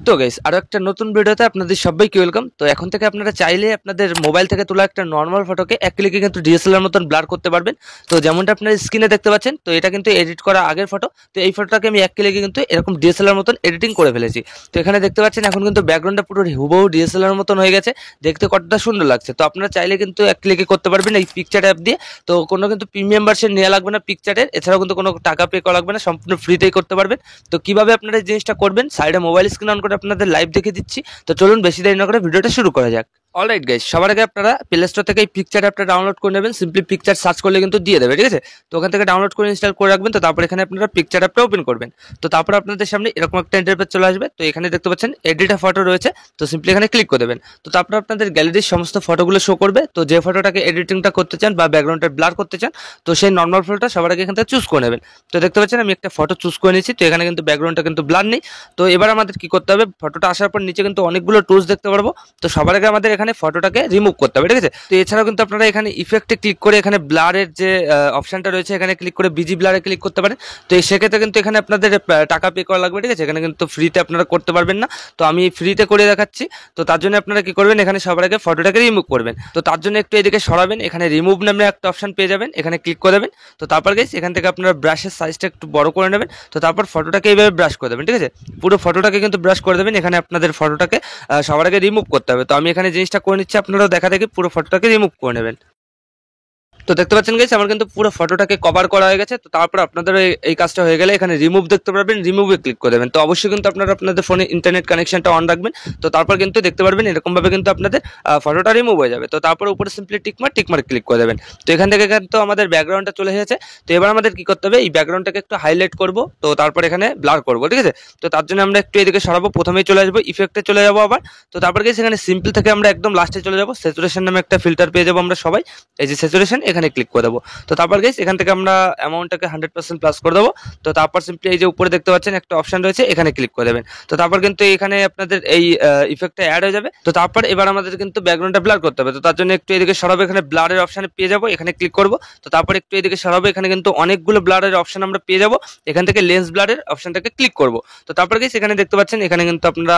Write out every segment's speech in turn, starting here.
তো গাইস আরো একটা নতুন ভিডিওতে আপনাদের সবাইকে ওয়েলকাম। তো এখন থেকে আপনারা চাইলে আপনাদের মোবাইল থেকে তোলা একটা নর্মাল ফটোকে এক ক্লিকে কিন্তু ডিএসএলআর মতন ব্লার করতে পারবেন। তো যেমনটা আপনারা স্ক্রিনে দেখতে পাচ্ছেন, তো এটা কিন্তু এডিট করা আগের ফটো। তো এই ফটোটাকে আমি এক ক্লিকে কিন্তু এরকম ডিএসএলআর মতন এডিটিং করে ফেলেছি। তো এখানে দেখতে পাচ্ছেন এখন কিন্তু ব্যাকগ্রাউন্ডটা পুরো হুবহু ডিএসএলআর মতন হয়ে গেছে, দেখতে কতটা সুন্দর লাগছে। তো আপনারা চাইলে কিন্তু এক ক্লিকে করতে পারবেন এই পিকচার অ্যাপ দিয়ে। তো কোনো কিন্তু প্রিমিয়াম ভার্সন নেওয়া লাগবে না পিকচারের, এছাড়াও কিন্তু কোনো টাকা পে করা লাগবে না, সম্পূর্ণ ফ্রিতেই করতে পারবেন। তো কিভাবে আপনারা এই জিনিসটা করবেন সাইডে মোবাইল স্ক্রিন অন করে আপনাদের লাইভ দেখে দিচ্ছি। তো চলুন বেশি দেরি না করে ভিডিওটা শুরু করা যাক। অলরাইট গাইস, সবার আগে আপনারা প্লে স্টোর থেকে এই পিকচার অ্যাপটা ডাউনলোড করে নেবেন। সিম্পলি পিকচার সার্চ করলে কিন্তু দিয়ে দেবে, ঠিক আছে। তো ওখান থেকে ডাউনলোড করে ইনস্টল করে রাখবেন। তো তারপর এখানে আপনারা পিকচার অ্যাপটা ওপেন করবেন। তো তারপর আপনাদের সামনে এরকম একটা ইন্টারফেস চলে আসবে। তো এখানে দেখতে পাচ্ছেন এডিট ফটো রয়েছে। তো সিম্পলি এখানে ক্লিক করে দেবেন। তো তারপর আপনাদের গ্যালারির সমস্ত ফটোগুলো শো করবে। তো যে ফটোটাকে এডিটিংটা করতে চান বা ব্যাকগ্রাউন্ডটা ব্লার করতে চান, তো সেই নর্মাল ফটোটা সবার আগে এখান থেকে চুজ করে নেবেন। তো দেখতে পাচ্ছেন আমি একটা ফটো চুজ করে নিয়েছি। তো এখানে কিন্তু ব্যাকগ্রাউন্ডটা কিন্তু ব্লার নেই। তো এবার আমাদের কি করতে হবে, ফটোটা আসার পর নিচে কিন্তু অনেকগুলো টুলস দেখতে পারবো। তো সবার আগে আমাদের এখানে ফটোটাকে রিমুভ করতে হবে, ঠিক আছে। তো এছাড়াও কিন্তু আপনারা এখানে ইফেক্টে ক্লিক করে এখানে ব্লারের যে অপশনটা রয়েছে এখানে ক্লিক করে বিজি ব্লারে ক্লিক করতে পারেন। তো সেক্ষেত্রে কিন্তু এখানে আপনাদের টাকা পে করা লাগবে, ঠিক আছে। এখানে কিন্তু ফ্রিতে আপনারা করতে পারবেন না। তো আমি ফ্রিতে করে দেখাচ্ছি। তো তার জন্য আপনারা কি করবেন, এখানে সবার আগে ফটোটাকে রিমুভ করবেন। তো তার জন্য একটু এদিকে সরাবেন, এখানে রিমুভ নামে একটা অপশন পেয়ে যাবেন, এখানে ক্লিক করে দেবেন। তো তারপর গাইস এখান থেকে আপনারা ব্রাশের সাইজটা একটু বড় করে নেবেন। তো তারপর ফটোটাকে এইভাবে ব্রাশ করে দেবেন, ঠিক আছে। পুরো ফটোটাকে কিন্তু ব্রাশ করে দেবেন। এখানে আপনাদের ফটোটাকে সবার আগে রিমুভ করতে হবে। তো আমি এখানে জিনিসটা করে নিচ্ছি, আপনারাও দেখা দেখি পুরো ফটোটাকে রিমুভ করে নেবেন। তো দেখতে পাচ্ছেন গাইস আমার কিন্তু পুরো ফটোটাকে কভার করা হয়ে গেছে। তো তারপর আপনাদের এই কাজটা হয়ে গেলে এখানে রিমুভ দেখতে পারবেন, রিমুভে ক্লিক করে দেবেন। তো অবশ্যই কিন্তু আপনারা আপনাদের ফোনে ইন্টারনেট কানেকশনটা অন রাখবেন। তো তারপর কিন্তু দেখতে পারবেন এরকম ভাবে কিন্তু আপনাদের ফটোটা রিমুভ হয়ে যাবে। তো তারপর উপরে সিম্পলি টিকমার্ক ক্লিক করে দেবেন। তো এখান থেকে কিন্তু আমাদের ব্যাকগ্রাউন্ডটা চলে এসেছে। তো এবার আমাদের কি করতে হবে, এই ব্যাকগ্রাউন্ডটাকে একটু হাইলাইট করব। তো তারপর এখানে ব্লার করব, ঠিক আছে। তো তার জন্য আমরা একটু এদিকে সরাবো, প্রথমেই চলে আসবো ইফেক্টে চলে যাবো আবার। তো তারপর গিয়ে সেখানে সিম্পল থেকে আমরা একদম লাস্টে চলে যাবো, স্যাচুরেশন নামে একটা ফিল্টার পেয়ে যাবো আমরা সবাই। এই যে স্যাচুরেশন, এখানে ক্লিক করে দেবো। তো তারপর গাইস এখান থেকে আমরা অ্যামাউন্টটাকে 100% প্লাস করে দেবো। তো তারপর সিম্পলি এই যে উপরে দেখতে পাচ্ছেন একটা অপশন রয়েছে, এখানে ক্লিক করে দেবেন। তো তারপর কিন্তু এখানে আপনাদের এই ইফেক্টটা অ্যাড হয়ে যাবে। তো তারপর এবার আমাদের কিন্তু ব্যাকগ্রাউন্ডটা ব্লার করতে হবে। তো তার জন্য একটু এদিকে সরাবো, এখানে ব্লারের অপশনে পেয়ে যাবো, এখানে ক্লিক করবো। তো তারপর একটু এদিকে সরাবো, এখানে কিন্তু অনেকগুলো ব্লারের অপশন আমরা পেয়ে যাবো। এখান থেকে লেন্স ব্লারের অপশনটাকে ক্লিক করবো। তো তারপর গাইস এখানে দেখতে পাচ্ছেন এখানে কিন্তু আপনারা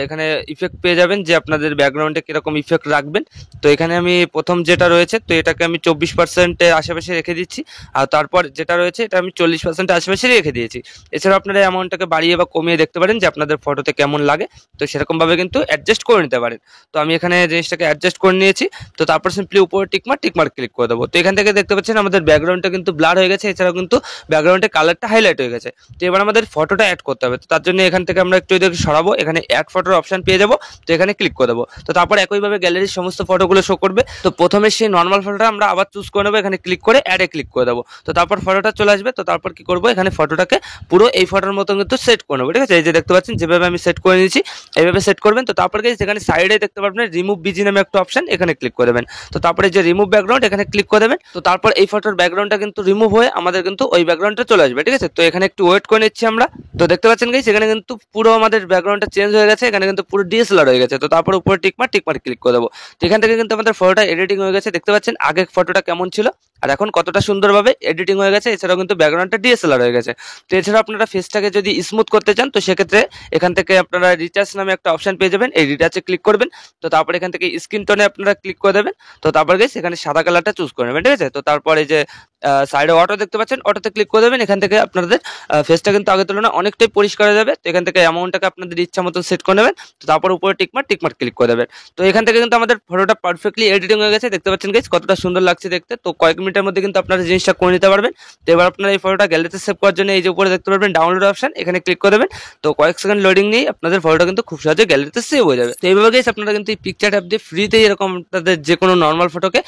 এখানে ইফেক্ট পেয়ে যাবেন যে আপনাদের ব্যাকগ্রাউন্ডে কিরকম ইফেক্ট রাখবেন। তো এখানে আমি প্রথম যেটা রয়েছে, তো এটাকে আমি 24%-এর আশেপাশে রেখে দিচ্ছি। আর তারপর যেটা রয়েছে এটা আমি 40% আশেপাশে রেখে দিয়েছি। এছাড়াও আপনারা অ্যামাউন্টটাকে বাড়িয়ে বা কমিয়ে দেখতে পারেন যে আপনাদের ফটোতে কেমন লাগে। তো সেরকম ভাবে কিন্তু অ্যাডজাস্ট করে নিতে পারেন। তো আমি এখানে জিনিসটাকে অ্যাডজাস্ট করে নিয়েছি। তো তারপর সিম্পলি উপরে টিকমার্ক ক্লিক করে দেবো। তো এখান থেকে দেখতে পাচ্ছেন আমাদের ব্যাকগ্রাউন্ডটা কিন্তু ব্লার হয়ে গেছে, এছাড়াও কিন্তু ব্যাকগ্রাউন্ডের কালারটা হাইলাইট হয়ে গেছে। তো এবার আমাদের ফটোটা অ্যাড করতে হবে। তো তার জন্য এখান থেকে আমরা একটু এদিকে সরাবো, এখানে অ্যাড ফটোর অপশন পেয়ে যাবো। তো এখানে ক্লিক করে দেবো। তো তারপর একইভাবে গ্যালারির সমস্ত ফটোগুলো শো করবে। তো প্রথমে সেই নর্মাল ফটোটা আমরা আবার চুজ করে নেবো, এখানে ক্লিক করে অ্যাডে ক্লিক করে দেবো। তো তারপর ফটোটা চলে আসবে। তো তারপর কি করবো, এখানে ফটোটাকে পুরো এই ফটোর মতো কিন্তু সেট করে নেবো, ঠিক আছে। এই যে দেখতে পাচ্ছেন যেভাবে আমি সেট করে নিয়েছি, এইভাবে সেট করবেন। তো তারপর গাইস এখানে সাইডে দেখতে পারবেন রিমুভ বিজি নামে একটা অপশন, এখানে ক্লিক করে দেবেন। তো তারপরে যে রিমুভ ব্যাকগ্রাউন্ড, এখানে ক্লিক করে দেবেন। তো তারপর এই ফটোর ব্যাকগ্রাউন্ডটা কিন্তু রিমুভ হয়ে আমাদের কিন্তু ওই ব্যাকগ্রাউন্ডটা চলে আসবে, ঠিক আছে। তো এখানে একটু ওয়েট করে নিচ্ছি আমরা। তো দেখতে পাচ্ছেন গাইস এখানে কিন্তু পুরো আমাদের ব্যাকগ্রাউন্ডটা চেঞ্জ হয়ে গেছে, এখানে কিন্তু পুরো ডিএসএলআর হয়ে গেছে। তো তারপর উপরে টিকমার্ক ক্লিক করে দেবো। তো এখান থেকে কিন্তু আমাদের ফটোটা এডিটিং হয়ে গেছে। দেখতে পাচ্ছেন আগে ফটোটা কেমন ছিল আর এখন কতটা সুন্দরভাবে এডিটিং হয়ে গেছে। এছাড়াও কিন্তু ব্যাকগ্রাউন্ডটা ডিএসএলআর হয়ে গেছে। তো এছাড়াও আপনারা ফেসটাকে যদি স্মুথ করতে চান, তো সেক্ষেত্রে এখান থেকে আপনারা রিটাচ নামে একটা অপশন পেয়ে যাবেন, এই রিটাচে ক্লিক করবেন। তো তারপর এখান থেকে স্কিন টোনে আপনারা ক্লিক করে দেবেন। তো তারপর গাইস এখানে সাদা কালারটা চুজ করে নেবেন, ঠিক আছে। তো তারপর এই যে সাইডে অটো দেখতে পাচ্ছেন, অটোতে ক্লিক করে দেবেন। এখান থেকে আপনাদের ফেসটা কিন্তু আগের তুলনায় অনেকটাই পরিষ্কার হয়ে যাবে। তো এখান থেকে অ্যামাউন্টটাকে আপনাদের ইচ্ছা মতো সেট করে নেবেন। তো তারপর উপরে টিকমার্ক ক্লিক করে দেবেন। তো এখান থেকে কিন্তু আমাদের ফটোটা পারফেক্টলি এডিটিং হয়ে গেছে। দেখতে পাচ্ছেন গাইস কতটা সুন্দর লাগছে দেখতে। তো কয়েক মিনিটের মধ্যে কিন্তু আপনারা জিনিসটা করে নিতে পারবেন। তো এবার আপনারা এই ফটোটা গ্যালারিতে সেভ করার জন্য এই যে উপরে দেখতে পারবেন ডাউনলোড অপশন, এখানে ক্লিক করে দেবেন। তো কয়েক সেকেন্ড লোডিং নিয়ে আপনাদের ফটোটা কিন্তু খুব সহজে গ্যালারিতে সেভ হয়ে যাবে। তো এইভাবে গাইস আপনারা কিন্তু এই পিকচার অ্যাপ দিয়ে ফ্রিতে এরকম আপনাদের যে কোনো নর্মাল ফটোকে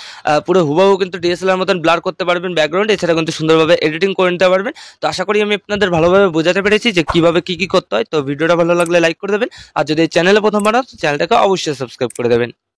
পুরো হুবহু কিন্তু ডিএসএলআর মতন ব্লার করতে পারবেন ব্যাকগ্রাউন্ড, এছাড়া কিন্তু সুন্দরভাবে এডিটিং করে নিতে পারবেন। তো আশা করি আমি আপনাদের ভালোভাবে বোঝাতে পেরেছি যে কিভাবে কি করতে হয়। তো ভিডিওটা ভালো লাগলে লাইক করে দেবেন, আর যদি এই চ্যানেলে প্রথমবার হন চ্যানেলটাকে অবশ্যই সাবস্ক্রাইব করে দেবেন।